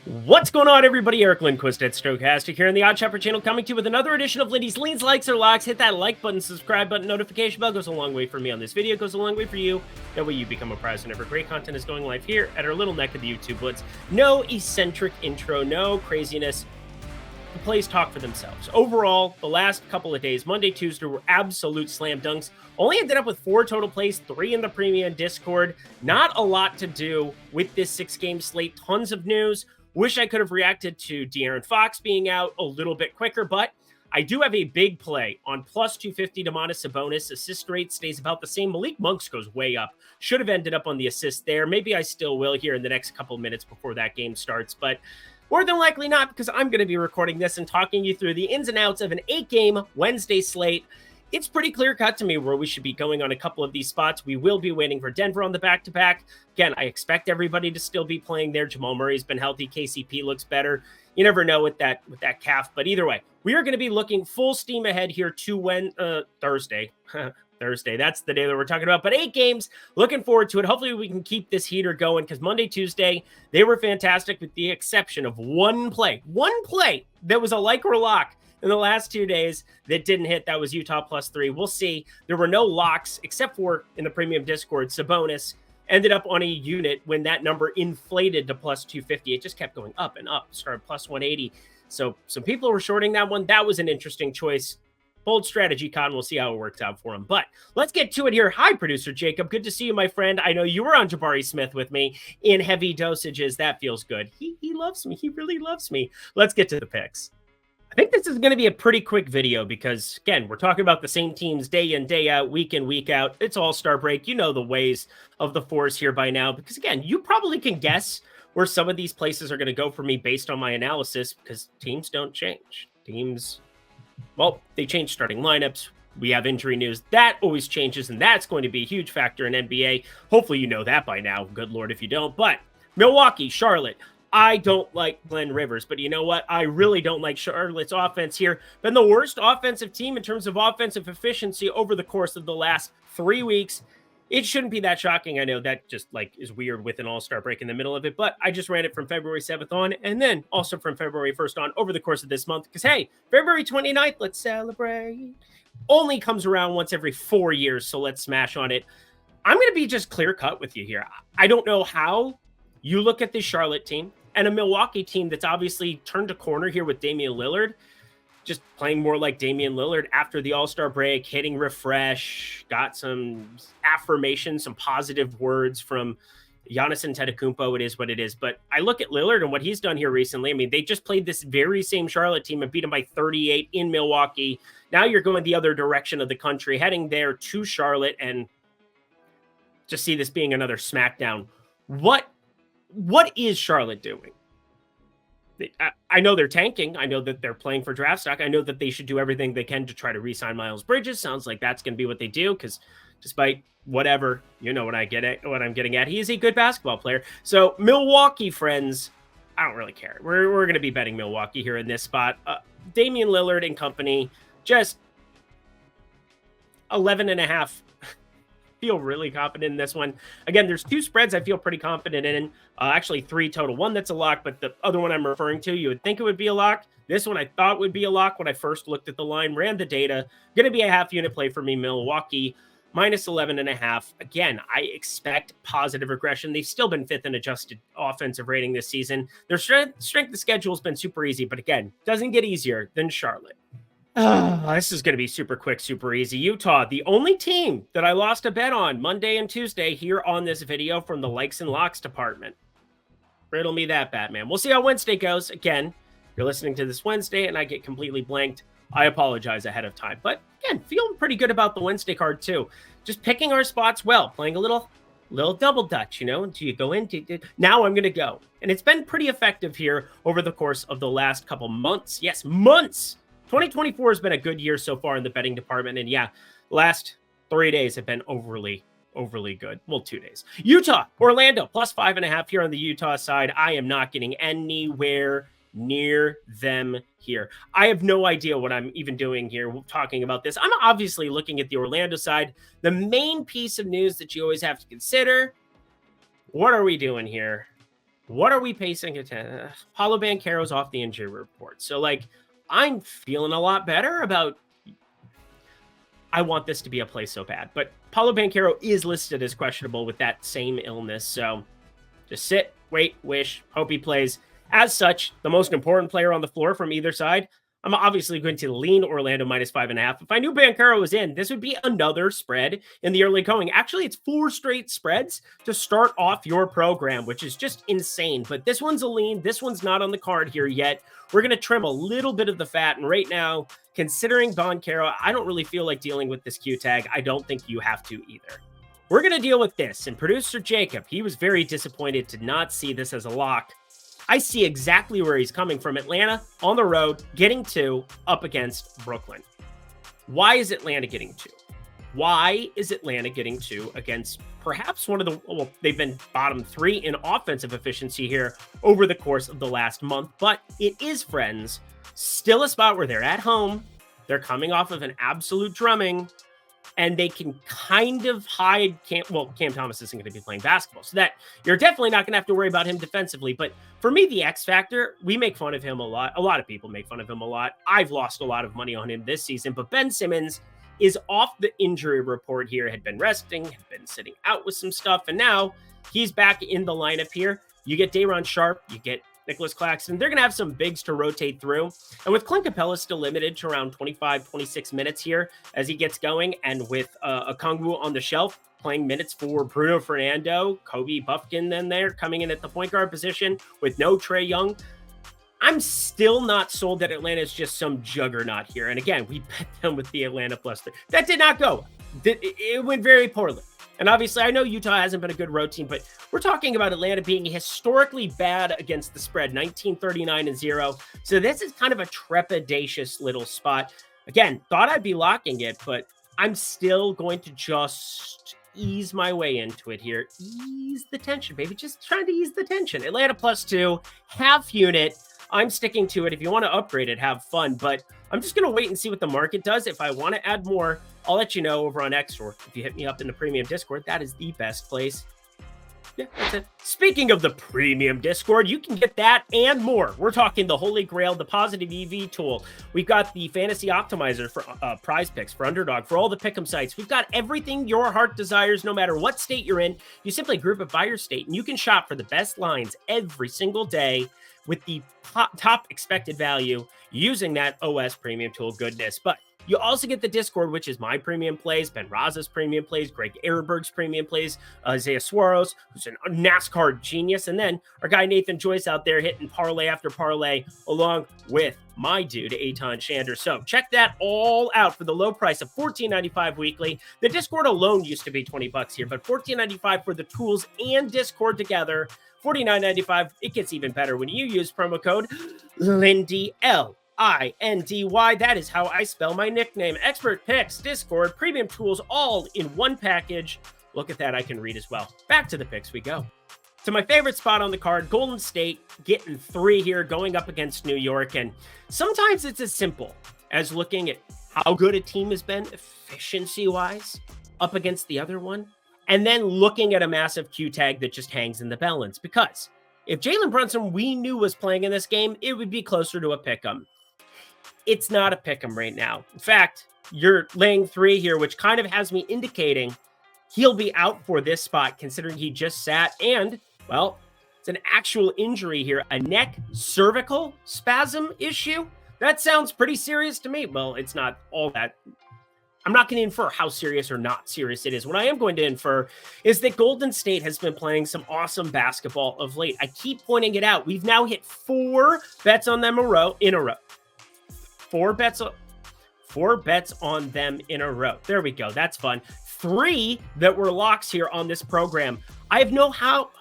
What's going on, everybody? Eric Lindquist at Stokastic here on the Odd Shopper channel, coming to you with another edition of Lindy's Leans, Likes, or Locks. Hit that like button, subscribe button, notification bell. Goes a long way for me on this video, goes a long way for you. That way you become a prize whenever great content is going live here at our little neck of the YouTube woods. No eccentric intro, no craziness. The plays talk for themselves. Overall, the last couple of days, Monday, Tuesday, were absolute slam dunks. Only ended up with 4 total plays, 3 in the premium Discord. Not a lot to do with this 6-game slate. Tons of news. Wish I could have reacted to De'Aaron Fox being out a little bit quicker, but I do have a big play on plus 250 Domantas Sabonis. Assist rate stays about the same. Malik Monk's goes way up. Should have ended up on the assist there. Maybe I still will here in the next couple minutes before that game starts, but more than likely not, because I'm going to be recording this and talking you through the ins and outs of an 8-game Wednesday slate. It's pretty clear-cut to me where we should be going on a couple of these spots. We will be waiting for Denver on the back-to-back. Again, I expect everybody to still be playing there. Jamal Murray's been healthy. KCP looks better. You never know with that calf. But either way, we are going to be looking full steam ahead here to Thursday. Thursday, that's the day that we're talking about. But 8 games, looking forward to it. Hopefully we can keep this heater going, because Monday, Tuesday, they were fantastic with the exception of one play that was a like or lock in the last 2 days that didn't hit. That was Utah +3. We'll see. There were no locks except for in the premium Discord. Sabonis ended up on a unit when that number inflated to plus 250. It just kept going up and up. Started plus 180. So some people were shorting that one. That was an interesting choice. Bold strategy, Con. We'll see how it works out for him. But let's get to it here. Hi, producer Jacob. Good to see you, my friend. I know you were on Jabari Smith with me in heavy dosages. That feels good. He loves me. He really loves me. Let's get to the picks. I think this is going to be a pretty quick video because, again, we're talking about the same teams day in, day out, week in, week out. It's All-Star break. You know the ways of the Force here by now because, again, you probably can guess where some of these places are going to go for me based on my analysis because teams don't change. Well, they change starting lineups. We have injury news. That always changes, and that's going to be a huge factor in NBA. Hopefully you know that by now. Good Lord if you don't. But Milwaukee, Charlotte. I don't like Glenn Rivers, but you know what? I really don't like Charlotte's offense here. Been the worst offensive team in terms of offensive efficiency over the course of the last 3 weeks. It shouldn't be that shocking. I know that just is weird with an all-star break in the middle of it, but I just ran it from February 7th on and then also from February 1st on over the course of this month because, hey, February 29th, let's celebrate, only comes around once every 4 years, so let's smash on it. I'm going to be just clear-cut with you here. I don't know how you look at this Charlotte team and a Milwaukee team that's obviously turned a corner here with Damian Lillard, just playing more like Damian Lillard after the All-Star break, hitting refresh, got some affirmation, some positive words from Giannis Antetokounmpo. It is what it is. But I look at Lillard and what he's done here recently. I mean, they just played this very same Charlotte team and beat them by 38 in Milwaukee. Now you're going the other direction of the country, heading there to Charlotte, and just see this being another smackdown. What is Charlotte doing? I know they're tanking. I know that they're playing for draft stock. I know that they should do everything they can to try to re-sign Miles Bridges. Sounds like that's going to be what they do because despite whatever, you know what I'm getting at. He is a good basketball player. So Milwaukee, friends, I don't really care. We're going to be betting Milwaukee here in this spot. Damian Lillard and company, just 11.5. Feel really confident in this one. Again, there's 2 spreads I feel pretty confident in. Actually 3 total. One that's a lock, but the other one I'm referring to, you would think it would be a lock. This one I thought would be a lock when I first looked at the line, ran the data. Going to be a half unit play for me, Milwaukee, minus 11.5. Again, I expect positive regression. They've still been 5th in adjusted offensive rating this season. Their strength of schedule has been super easy, but again, doesn't get easier than Charlotte. This is going to be super quick, super easy. Utah, the only team that I lost a bet on Monday and Tuesday here on this video from the likes and locks department. Riddle me that, Batman. We'll see how Wednesday goes. Again, you're listening to this Wednesday and I get completely blanked. I apologize ahead of time. But again, feeling pretty good about the Wednesday card too. Just picking our spots well, playing a little double dutch, you know, until you go into. Now I'm going to go. And it's been pretty effective here over the course of the last couple months. Yes, months. 2024 has been a good year so far in the betting department. And yeah, last 3 days have been overly good. Well, 2 days. Utah, Orlando, plus 5.5 here on the Utah side. I am not getting anywhere near them here. I have no idea what I'm even doing here talking about this. I'm obviously looking at the Orlando side. The main piece of news that you always have to consider, what are we doing here? What are we pacing at? Paulo Banchero's off the injury report. So, like, I'm feeling a lot better about. I want this to be a play so bad. But Paulo Banchero is listed as questionable with that same illness. So just sit, wait, wish, hope he plays. As such, the most important player on the floor from either side, I'm obviously going to lean Orlando -5.5. If I knew Banchero was in, this would be another spread in the early going. Actually, it's 4 straight spreads to start off your program, which is just insane. But this one's a lean. This one's not on the card here yet. We're going to trim a little bit of the fat. And right now, considering Banchero, I don't really feel like dealing with this Q tag. I don't think you have to either. We're going to deal with this. And producer Jacob, he was very disappointed to not see this as a lock. I see exactly where he's coming from. Atlanta on the road, getting 2 up against Brooklyn. Why is Atlanta getting 2? Why is Atlanta getting 2 against perhaps one of the, well, they've been bottom 3 in offensive efficiency here over the course of the last month, but it is, friends, still a spot where they're at home. They're coming off of an absolute drumming, and they can kind of hide Cam Thomas isn't going to be playing basketball, so that you're definitely not going to have to worry about him defensively. But for me, the X factor, we make fun of him a lot. A lot of people make fun of him a lot. I've lost a lot of money on him this season, but Ben Simmons is off the injury report here, had been resting, had been sitting out with some stuff, and now he's back in the lineup here. You get Day'Ron Sharpe, you get Nicholas Claxton. They're going to have some bigs to rotate through. And with Clint Capella still limited to around 25, 26 minutes here as he gets going, and with Okongwu on the shelf playing minutes for Bruno Fernando, Kobe Buffkin then there coming in at the point guard position with no Trae Young, I'm still not sold that Atlanta is just some juggernaut here. And again, we bet them with the Atlanta +3. That did not go. It went very poorly. And obviously, I know Utah hasn't been a good road team, but we're talking about Atlanta being historically bad against the spread, 19-39-0. So this is kind of a trepidatious little spot. Again, thought I'd be locking it, but I'm still going to just ease my way into it here. Ease the tension, baby. Just trying to ease the tension. Atlanta +2, half unit. I'm sticking to it. If you want to upgrade it, have fun. But I'm just going to wait and see what the market does. If I want to add more, I'll let you know over on X, or if you hit me up in the premium Discord, that is the best place. Yeah, that's it. Speaking of the premium Discord, you can get that and more. We're talking the Holy Grail, the positive EV tool. We've got the fantasy optimizer for prize picks, for underdog, for all the pick'em sites. We've got everything your heart desires, no matter what state you're in. You simply group it by your state, and you can shop for the best lines every single day with the top expected value using that OS premium tool goodness. But you also get the Discord, which is my premium plays, Ben Raza's premium plays, Greg Ehrenberg's premium plays, Isaiah Suarez, who's a NASCAR genius, and then our guy Nathan Joyce out there hitting parlay after parlay, along with my dude, Eitan Shander. So check that all out for the low price of $14.95 weekly. The Discord alone used to be $20 here, but $14.95 for the tools and Discord together. $49.95. It gets even better when you use promo code Lindy, Lindy. That is how I spell my nickname. Expert picks, Discord, premium tools, all in one package. Look at that. I can read as well. Back to the picks we go. To my favorite spot on the card, Golden State getting 3 here, going up against New York. And sometimes it's as simple as looking at how good a team has been efficiency-wise up against the other one, and then looking at a massive Q tag that just hangs in the balance. Because if Jalen Brunson we knew was playing in this game, it would be closer to a pick'em. It's not a pick'em right now. In fact, you're laying 3 here, which kind of has me indicating he'll be out for this spot, considering he just sat. And, well, it's an actual injury here, a neck cervical spasm issue. That sounds pretty serious to me. Well, it's not all that. I'm not going to infer how serious or not serious it is. What I am going to infer is that Golden State has been playing some awesome basketball of late. I keep pointing it out. We've now hit 4 bets on them in a row. 4 bets on them in a row. There we go. That's fun. 3 that were locks here on this program. I have no how.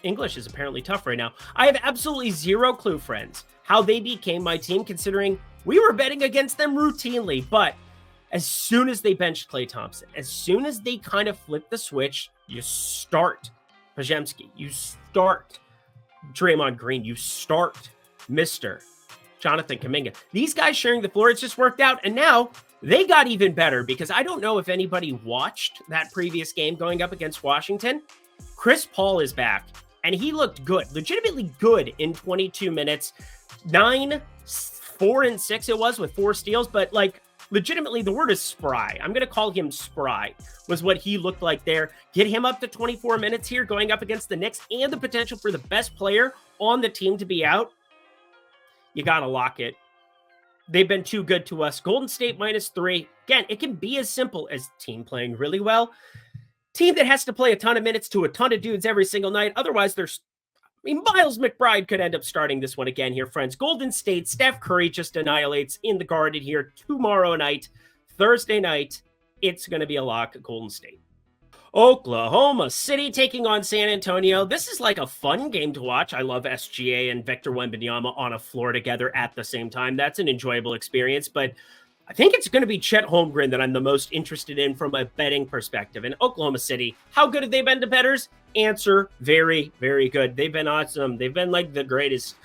English is apparently tough right now. I have absolutely zero clue, friends, how they became my team, considering we were betting against them routinely. But as soon as they benched Klay Thompson, as soon as they kind of flipped the switch, you start Pajemski, you start Draymond Green, you start Mr. Jonathan Kuminga. These guys sharing the floor, it's just worked out. And now they got even better, because I don't know if anybody watched that previous game going up against Washington. Chris Paul is back, and he looked good, legitimately good in 22 minutes. 9, 4, and 6 it was with 4 steals, but like legitimately the word is spry. I'm going to call him spry was what he looked like there. Get him up to 24 minutes here going up against the Knicks and the potential for the best player on the team to be out. You got to lock it. They've been too good to us. Golden State -3. Again, it can be as simple as team playing really well. Team that has to play a ton of minutes to a ton of dudes every single night. Otherwise, Miles McBride could end up starting this one again here, friends. Golden State, Steph Curry just annihilates in the Garden here tomorrow night. Thursday night, it's going to be a lock at Golden State. Oklahoma City taking on San Antonio. This is like a fun game to watch. I love SGA and Victor Wembanyama on a floor together at the same time. That's an enjoyable experience, but I think it's going to be Chet Holmgren that I'm the most interested in from a betting perspective. In Oklahoma City, how good have they been to bettors? Answer, very, very good. They've been awesome. They've been like the greatest.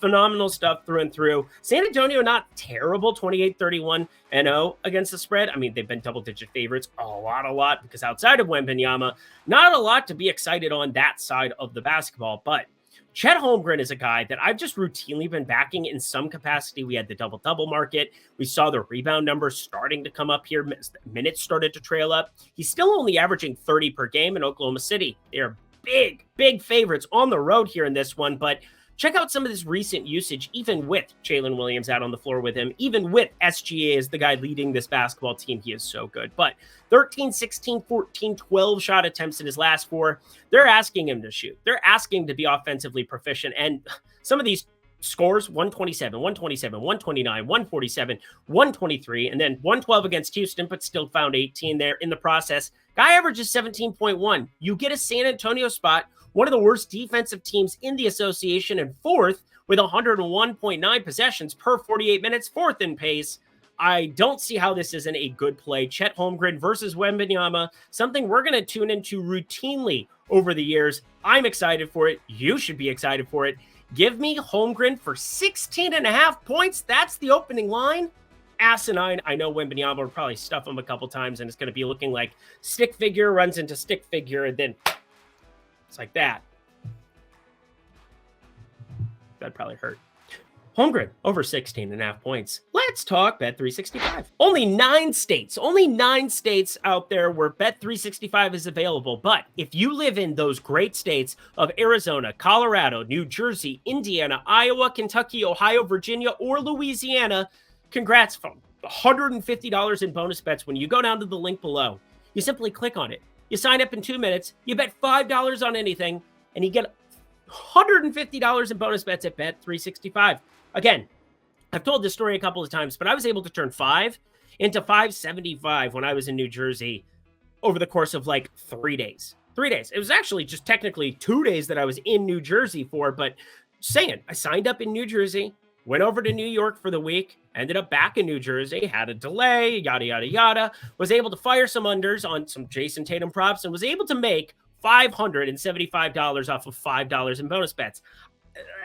Phenomenal stuff through and through. San Antonio, not terrible, 28-31-0 against the spread. I mean, they've been double-digit favorites a lot, because outside of Wembanyama, not a lot to be excited on that side of the basketball, but Chet Holmgren is a guy that I've just routinely been backing in some capacity. We had the double-double market. We saw the rebound numbers starting to come up here. Minutes started to trail up. He's still only averaging 30 per game in Oklahoma City. They're big favorites on the road here in this one, but check out some of this recent usage, even with Jalen Williams out on the floor with him, even with SGA as the guy leading this basketball team. He is so good. But 13, 16, 14, 12 shot attempts in his last 4. They're asking him to shoot. They're asking to be offensively proficient. And some of these scores, 127, 127, 129, 147, 123, and then 112 against Houston, but still found 18 there in the process. Guy averages 17.1. You get a San Antonio spot, one of the worst defensive teams in the association, and 4th with 101.9 possessions per 48 minutes, 4th in pace. I don't see how this isn't a good play. Chet Holmgren versus Wembanyama, something we're going to tune into routinely over the years. I'm excited for it. You should be excited for it. Give me Holmgren for 16.5 points. That's the opening line. Asinine. I know Wembanyama will probably stuff him a couple times, and it's going to be looking like stick figure runs into stick figure, and then it's like that. That'd probably hurt. Holmgren, over 16.5 points. Let's talk Bet365. Only 9 states out there where Bet365 is available. But if you live in those great states of Arizona, Colorado, New Jersey, Indiana, Iowa, Kentucky, Ohio, Virginia, or Louisiana, congrats, from $150 in bonus bets when you go down to the link below. You simply click on it. You sign up in 2 minutes. You bet $5 on anything, and you get $150 in bonus bets at Bet365. Again, I've told this story a couple of times, but I was able to turn 5 into 575 when I was in New Jersey over the course of like 3 days. 3 days. It was actually just technically 2 days that I was in New Jersey for, but saying I signed up in New Jersey, went over to New York for the week, ended up back in New Jersey, had a delay, yada, yada, yada, was able to fire some unders on some Jason Tatum props and was able to make $575 off of $5 in bonus bets.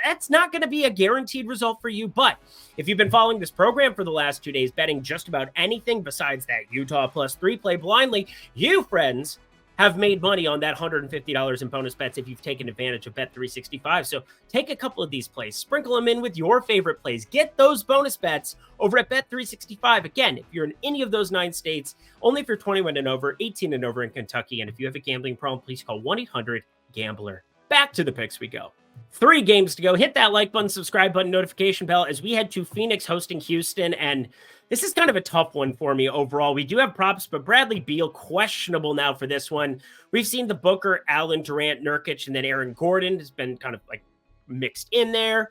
That's not going to be a guaranteed result for you, but if you've been following this program for the last 2 days, betting just about anything besides that Utah +3 play blindly, you, friends, have made money on that $150 in bonus bets if you've taken advantage of Bet365. So take a couple of these plays, sprinkle them in with your favorite plays. Get those bonus bets over at Bet365. Again, if you're in any of those 9 states, only if you're 21 and over, 18 and over in Kentucky. And if you have a gambling problem, please call 1-800-GAMBLER. Back to the picks we go. 3 games to go. Hit that like button, subscribe button, notification bell as we head to Phoenix hosting Houston. And this is kind of a tough one for me overall. We do have props, but Bradley Beal questionable now for this one. We've seen the Booker, Allen, Durant, Nurkic, and then Aaron Gordon has been kind of like mixed in there.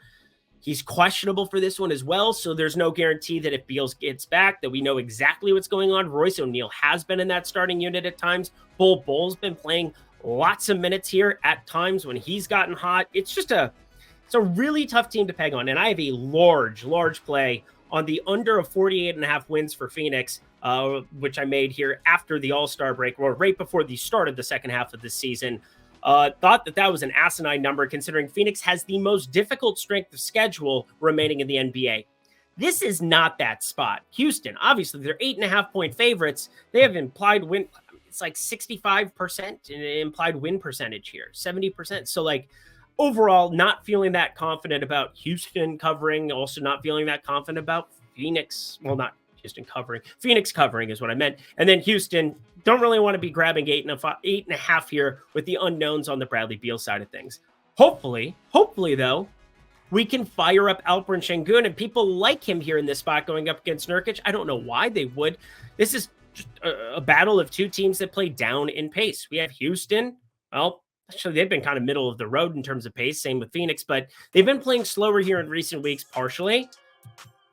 He's questionable for this one as well, so there's no guarantee that if Beal gets back that we know exactly what's going on. Royce O'Neal has been in that starting unit at times. Bull's been playing lots of minutes here at times when he's gotten hot. It's a really tough team to peg on, and I have a large play on the under of 48.5 wins for Phoenix, which I made here after the All-Star break, or right before the start of the second half of the season. Thought that was an asinine number considering Phoenix has the most difficult strength of schedule remaining in the NBA. This is not that spot. Houston, obviously, they're 8.5 point favorites. They have implied win. it's like 65% in implied win percentage here, 70%. So like overall, not feeling that confident about Houston covering, also not feeling that confident about Phoenix. Well, not Houston covering, Phoenix covering is what I meant. And then Houston, don't really want to be grabbing 8.5 here with the unknowns on the Bradley Beal side of things. Hopefully though, we can fire up Alperen Şengün, and people like him here in this spot going up against Nurkic. I don't know why they would. This is just a battle of two teams that play down in pace. We have Houston. Well, actually, they've been kind of middle of the road in terms of pace. Same with Phoenix, but they've been playing slower here in recent weeks, partially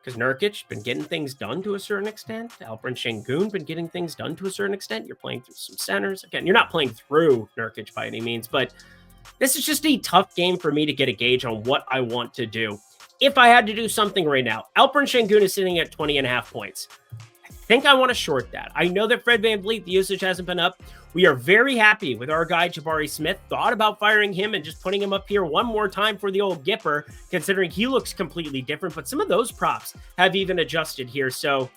because Nurkic been getting things done to a certain extent. Alperen Şengün been getting things done to a certain extent. You're playing through some centers. Again, you're not playing through Nurkic by any means, but this is just a tough game for me to get a gauge on what I want to do. If I had to do something right now, Alperen Şengün is sitting at 20.5 points. I think I want to short that. I know that Fred VanVleet, the usage hasn't been up. We are very happy with our guy, Jabari Smith. Thought about firing him and just putting him up here one more time for the old Gipper, considering he looks completely different. But some of those props have even adjusted here. So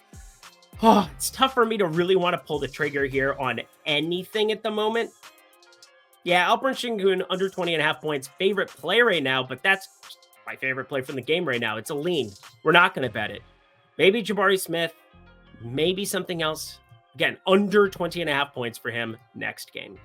it's tough for me to really want to pull the trigger here on anything at the moment. Yeah, Alperen Şengün under 20.5 points. Favorite play right now, but that's my favorite play from the game right now. It's a lean. We're not going to bet it. Maybe Jabari Smith. Maybe something else. Again, under 20.5 points for him next game.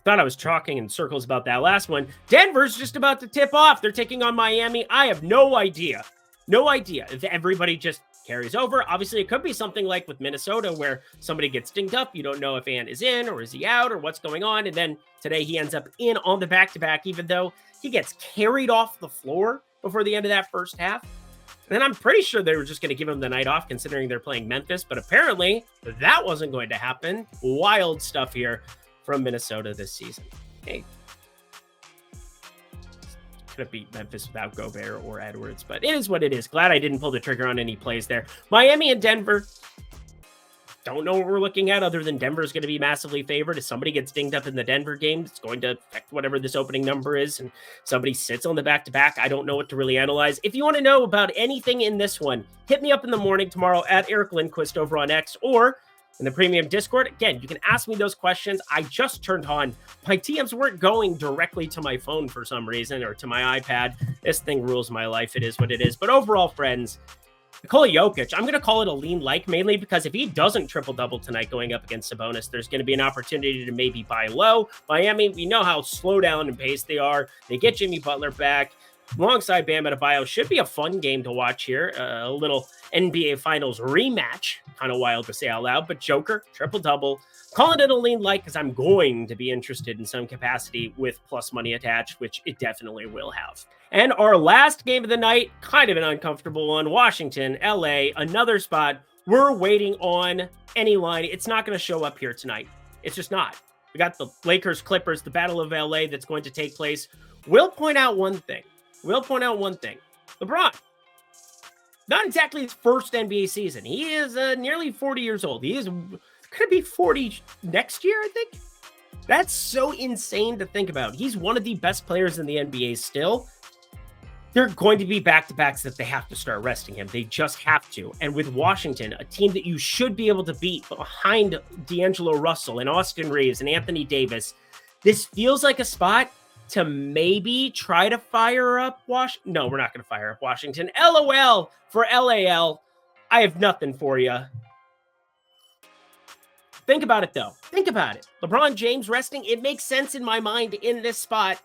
Thought I was talking in circles about that last one. Denver's just about to tip off. They're taking on Miami. I have no idea. No idea if everybody just carries over. Obviously, it could be something like with Minnesota where somebody gets dinged up. You don't know if Ant is in or is he out or what's going on. And then today he ends up in on the back-to-back, even though he gets carried off the floor before the end of that first half. And I'm pretty sure they were just going to give him the night off considering they're playing Memphis. But apparently that wasn't going to happen. Wild stuff here from Minnesota this season. Hey, could have beat Memphis without Gobert or Edwards, but it is what it is. Glad I didn't pull the trigger on any plays there. Miami and Denver. Don't know what we're looking at other than Denver is going to be massively favored. If somebody gets dinged up in the Denver game, it's going to affect whatever this opening number is. And somebody sits on the back-to-back. I don't know what to really analyze. If you want to know about anything in this one, hit me up in the morning tomorrow at Eric Lindquist over on X or in the premium Discord. Again, you can ask me those questions. I just turned on. My TMs weren't going directly to my phone for some reason or to my iPad. This thing rules my life. It is what it is. But overall, friends, Nikola Jokic, I'm going to call it a lean like, mainly because if he doesn't triple-double tonight going up against Sabonis, there's going to be an opportunity to maybe buy low. Miami, we know how slow down and paced they are. They get Jimmy Butler back. Alongside Bam Adebayo, should be a fun game to watch here. A little NBA Finals rematch. Kind of wild to say out loud, but Joker, triple-double. Calling it a lean like because I'm going to be interested in some capacity with plus money attached, which it definitely will have. And our last game of the night, kind of an uncomfortable one, Washington, LA, another spot. We're waiting on any line. It's not going to show up here tonight. It's just not. We got the Lakers, Clippers, the Battle of LA that's going to take place. We'll point out one thing. LeBron, not exactly his first NBA season. He is nearly 40 years old. He is going to be 40 next year, I think. That's so insane to think about. He's one of the best players in the NBA still. There are going to be back-to-backs that they have to start resting him. They just have to. And with Washington, a team that you should be able to beat behind D'Angelo Russell and Austin Reeves and Anthony Davis, this feels like a spot to maybe try to fire up Washington. No, we're not going to fire up Washington. LOL for LAL. I have nothing for you. Think about it, though. Think about it. LeBron James resting. It makes sense in my mind in this spot.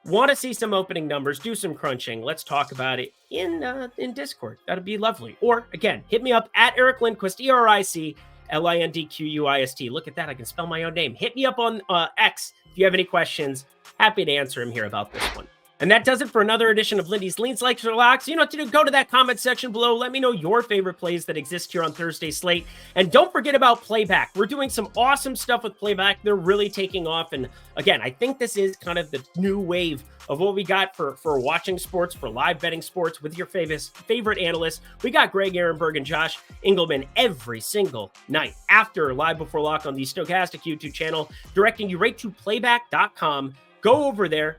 Want to see some opening numbers, do some crunching. Let's talk about it in Discord. That'd be lovely. Or, again, hit me up at Eric Lindquist, EricLindquist. Look at that. I can spell my own name. Hit me up on X if you have any questions. Happy to answer them here about this one. And that does it for another edition of Lindy's Leans, Likes, or Locks. You know what to do. Go to that comment section below. Let me know your favorite plays that exist here on Thursday slate. And don't forget about Playback. We're doing some awesome stuff with Playback. They're really taking off. And again, I think this is kind of the new wave of what we got for watching sports, for live betting sports with your favorite analysts. We got Greg Ehrenberg and Josh Engelman every single night after Live Before Lock on the Stochastic YouTube channel, directing you right to playback.com. Go over there.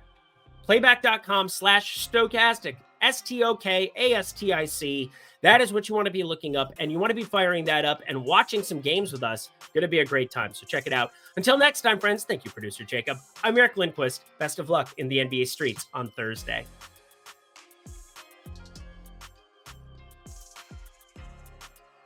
Playback.com/Stokastic, STOKASTIC. That is what you want to be looking up, and you want to be firing that up and watching some games with us. Going to be a great time, so check it out. Until next time, friends, thank you, producer Jacob. I'm Eric Lindquist. Best of luck in the NBA streets on Thursday.